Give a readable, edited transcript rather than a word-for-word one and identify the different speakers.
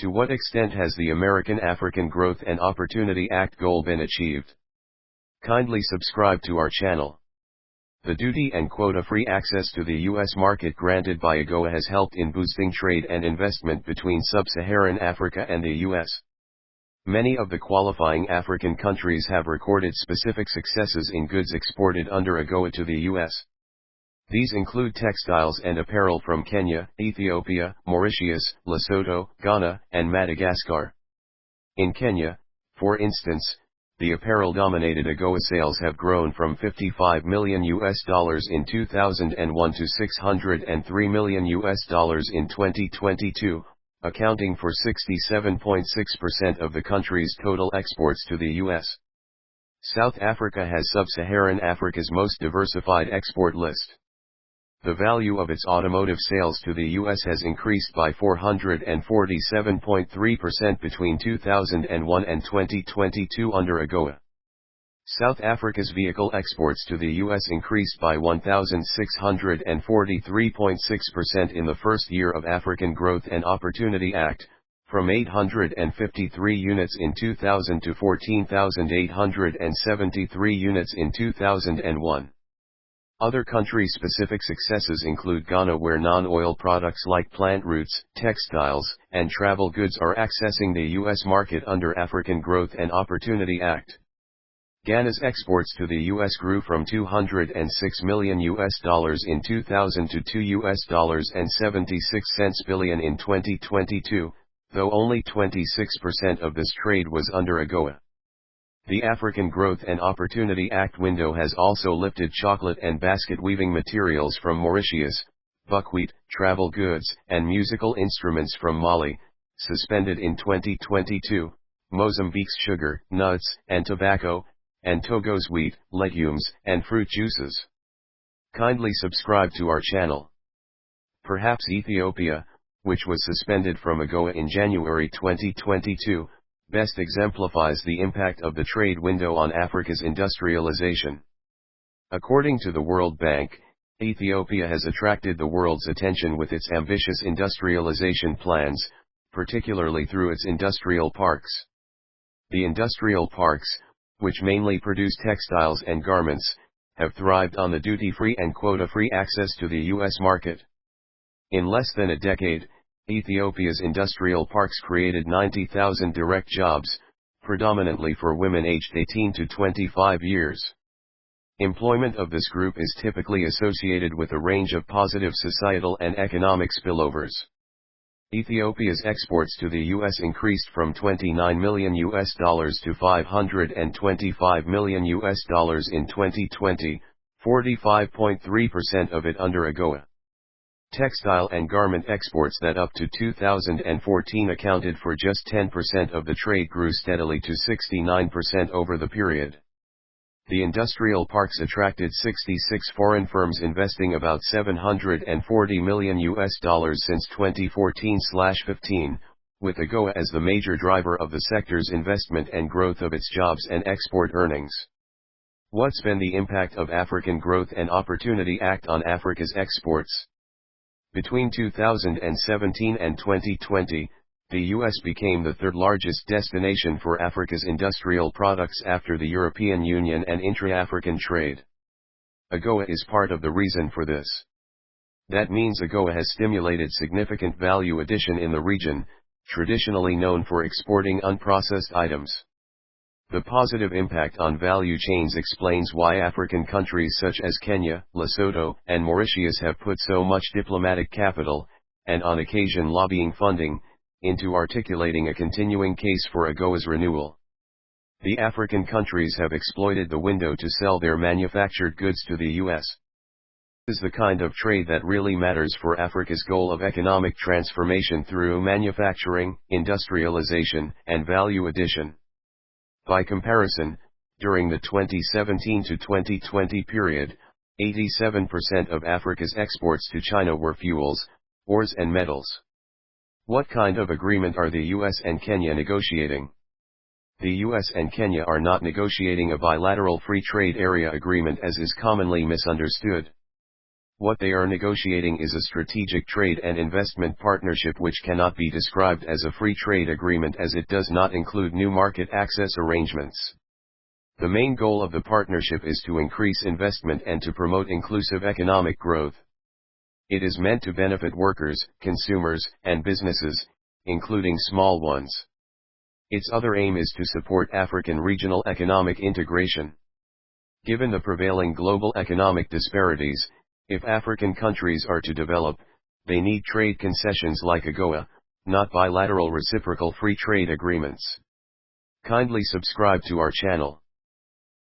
Speaker 1: To what extent has the American African Growth and Opportunity Act goal been achieved? Kindly subscribe to our channel. The duty and quota-free access to the U.S. market granted by AGOA has helped in boosting trade and investment between sub-Saharan Africa and the U.S. Many of the qualifying African countries have recorded specific successes in goods exported under AGOA to the U.S. These include textiles and apparel from Kenya, Ethiopia, Mauritius, Lesotho, Ghana, and Madagascar. In Kenya, for instance, the apparel-dominated AGOA sales have grown from $55 million in 2001 to $603 million in 2022, accounting for 67.6% of the country's total exports to the U.S. South Africa has sub-Saharan Africa's most diversified export list. The value of its automotive sales to the U.S. has increased by 447.3% between 2001 and 2022 under AGOA. South Africa's vehicle exports to the U.S. increased by 1,643.6% in the first year of African Growth and Opportunity Act, from 853 units in 2000 to 14,873 units in 2001. Other country-specific successes include Ghana, where non-oil products like plant roots, textiles, and travel goods are accessing the U.S. market under African Growth and Opportunity Act. Ghana's exports to the U.S. grew from $206 million in 2000 to $2.76 billion in 2022, though only 26% of this trade was under AGOA. The African Growth and Opportunity Act window has also lifted chocolate and basket weaving materials from Mauritius, buckwheat, travel goods, and musical instruments from Mali, suspended in 2022, Mozambique's sugar, nuts, and tobacco, and Togo's wheat, legumes, and fruit juices. Kindly subscribe to our channel. Perhaps Ethiopia, which was suspended from AGOA in January 2022, best exemplifies the impact of the trade window on Africa's industrialization. According to the World Bank, Ethiopia has attracted the world's attention with its ambitious industrialization plans, particularly through its industrial parks. The industrial parks, which mainly produce textiles and garments, have thrived on the duty-free and quota-free access to the U.S. market. In less than a decade, Ethiopia's industrial parks created 90,000 direct jobs, predominantly for women aged 18 to 25 years. Employment of this group is typically associated with a range of positive societal and economic spillovers. Ethiopia's exports to the U.S. increased from $29 million to $525 million in 2020, 45.3% of it under AGOA. Textile and garment exports that up to 2014 accounted for just 10% of the trade grew steadily to 69% over the period. The industrial parks attracted 66 foreign firms investing about $740 million since 2014/15, with AGOA as the major driver of the sector's investment and growth of its jobs and export earnings. What's been the impact of African Growth and Opportunity Act on Africa's exports? Between 2017 and 2020, the U.S. became the third largest destination for Africa's industrial products after the European Union and intra-African trade. AGOA is part of the reason for this. That means AGOA has stimulated significant value addition in the region, traditionally known for exporting unprocessed items. The positive impact on value chains explains why African countries such as Kenya, Lesotho, and Mauritius have put so much diplomatic capital, and on occasion lobbying funding, into articulating a continuing case for AGOA's renewal. The African countries have exploited the window to sell their manufactured goods to the U.S. This is the kind of trade that really matters for Africa's goal of economic transformation through manufacturing, industrialization, and value addition. By comparison, during the 2017 to 2020 period, 87% of Africa's exports to China were fuels, ores and metals. What kind of agreement are the US and Kenya negotiating? The US and Kenya are not negotiating a bilateral free trade area agreement as is commonly misunderstood. What they are negotiating is a strategic trade and investment partnership which cannot be described as a free trade agreement as it does not include new market access arrangements. The main goal of the partnership is to increase investment and to promote inclusive economic growth. It is meant to benefit workers, consumers, and businesses, including small ones. Its other aim is to support African regional economic integration. Given the prevailing global economic disparities, if African countries are to develop, they need trade concessions like AGOA, not bilateral reciprocal free trade agreements. Kindly subscribe to our channel.